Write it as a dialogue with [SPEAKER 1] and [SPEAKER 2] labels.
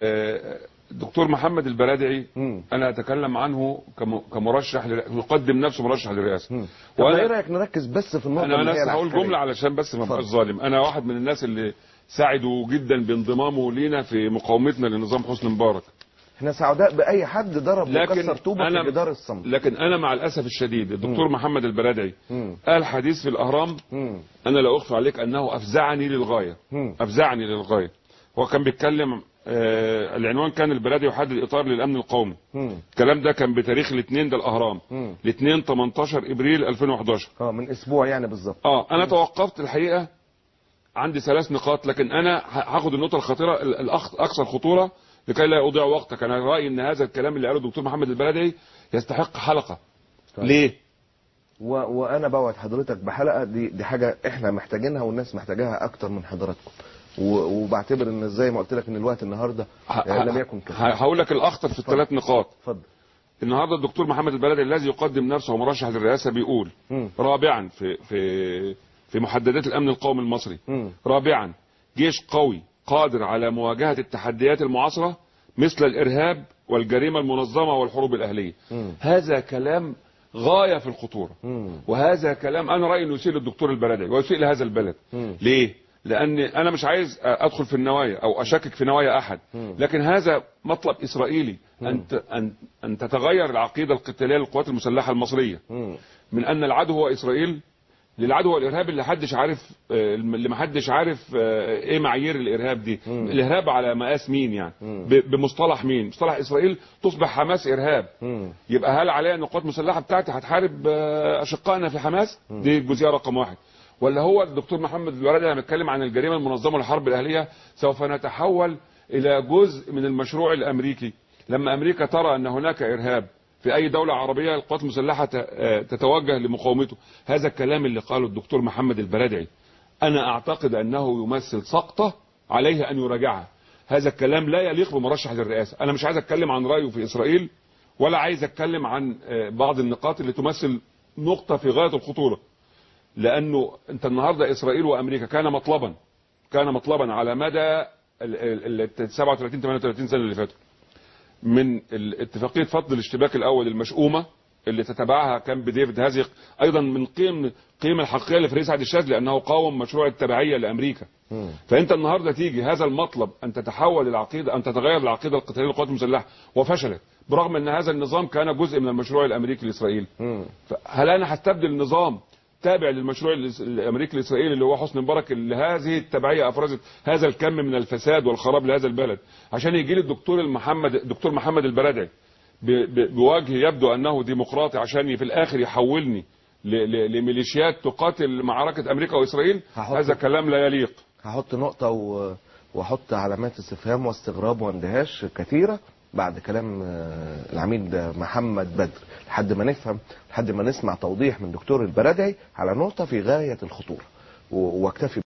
[SPEAKER 1] الدكتور محمد البرادعي انا اتكلم عنه كمرشح يقدم نفسه مرشح للرئاسه.
[SPEAKER 2] وانا ايه رايك نركز بس في النقطه
[SPEAKER 1] انا بس هقول جمله علشان بس ما ابقاش ظالم. انا واحد من الناس اللي ساعدوا جدا بانضمامه لينا في مقاومتنا لنظام حسني مبارك.
[SPEAKER 2] احنا سعداء باي حد ضرب وكسر طوبه في جدار الصمت.
[SPEAKER 1] لكن انا مع الاسف الشديد الدكتور محمد البرادعي قال حديث في الاهرام انا لا اخفي عليك انه افزعني للغايه. افزعني للغايه. هو كان بيتكلم العنوان كان البرادعي يحدد اطار للامن القومي. الكلام ده كان بتاريخ الاثنين ده الاهرام. الاثنين 18 ابريل 2011.
[SPEAKER 2] من اسبوع يعني بالظبط.
[SPEAKER 1] انا توقفت الحقيقه عندي 3 نقاط، لكن انا هاخد النقطه الخطيره الاكثر خطوره لكي لا يضيع وقتك. انا رايي ان هذا الكلام اللي قاله الدكتور محمد البرادعي يستحق حلقه. طيب. ليه؟
[SPEAKER 2] وانا بوعد حضرتك بحلقه دي حاجه احنا محتاجينها والناس محتاجاها اكتر من حضراتكم. وبعتبر ان زي ما قلت لك ان الوقت النهارده لم يكن كده.
[SPEAKER 1] هقول لك الاخطر في ال3 نقاط.
[SPEAKER 2] اتفضل.
[SPEAKER 1] النهارده الدكتور محمد البرادعي الذي يقدم نفسه مرشح للرئاسه بيقول رابعا في محددات الامن القومي المصري. رابعا جيش قوي قادر على مواجهه التحديات المعاصره مثل الارهاب والجريمه المنظمه والحروب الاهليه. هذا كلام غايه في الخطوره. وهذا كلام انا رايي انه يسيء للدكتور البرادعي ويسيء لهذا البلد. ليه؟ لان انا مش عايز ادخل في النوايا او اشكك في نوايا احد، لكن هذا مطلب اسرائيلي ان تتغير العقيده القتاليه للقوات المسلحه المصريه من ان العدو هو اسرائيل للعدو هو الارهاب اللي ما حدش عارف ايه معايير الارهاب دي. الارهاب على مقاس مين يعني؟ بمصطلح مين؟ مصطلح اسرائيل تصبح حماس ارهاب. يبقى هل عليا ان القوات المسلحه بتاعتي هتحارب اشقائنا في حماس؟ دي الجزئيه رقم 1. ولا هو الدكتور محمد البرادعي لما بيتكلم عن الجريمه المنظمه والحرب الاهليه سوف نتحول الى جزء من المشروع الامريكي؟ لما امريكا ترى ان هناك ارهاب في اي دوله عربيه القوات المسلحه تتوجه لمقاومته. هذا الكلام اللي قاله الدكتور محمد البرادعي انا اعتقد انه يمثل سقطه عليه ان يراجعها. هذا الكلام لا يليق بمرشح للرئاسه. انا مش عايز اتكلم عن رايه في اسرائيل ولا عايز اتكلم عن بعض النقاط اللي تمثل نقطه في غايه الخطوره. لانه انت النهارده اسرائيل وامريكا كان مطلبا على مدى ال 37 38 سنه اللي فاتوا من اتفاقيه فض الاشتباك الاول المشؤومه اللي تتبعها كامب ديفيد. هذه ايضا من قيم الحقيقيه لفريق سعد الشاذلي لانه قاوم مشروع التبعيه لامريكا. فانت النهارده تيجي هذا المطلب ان تتحول العقيده ان تتغير العقيده القتاليه للقوات المسلحه وفشلت برغم ان هذا النظام كان جزء من المشروع الامريكي الاسرائيلي. هل انا هستبدل النظام تابع للمشروع الامريكي الاسرائيلي اللي هو حسني مبارك اللي هذه التبعيه افرزت هذا الكم من الفساد والخراب لهذا البلد عشان يجي لي الدكتور محمد البرادعي بوجه يبدو انه ديمقراطي عشان في الاخر يحولني لميليشيات تقاتل معركه امريكا واسرائيل؟ هذا كلام لا يليق.
[SPEAKER 2] هحط نقطه واحط علامات استفهام واستغراب واندهاش كثيره بعد كلام العميد محمد بدر لحد ما نسمع توضيح من دكتور البرادعي على نقطه في غايه الخطوره واكتفي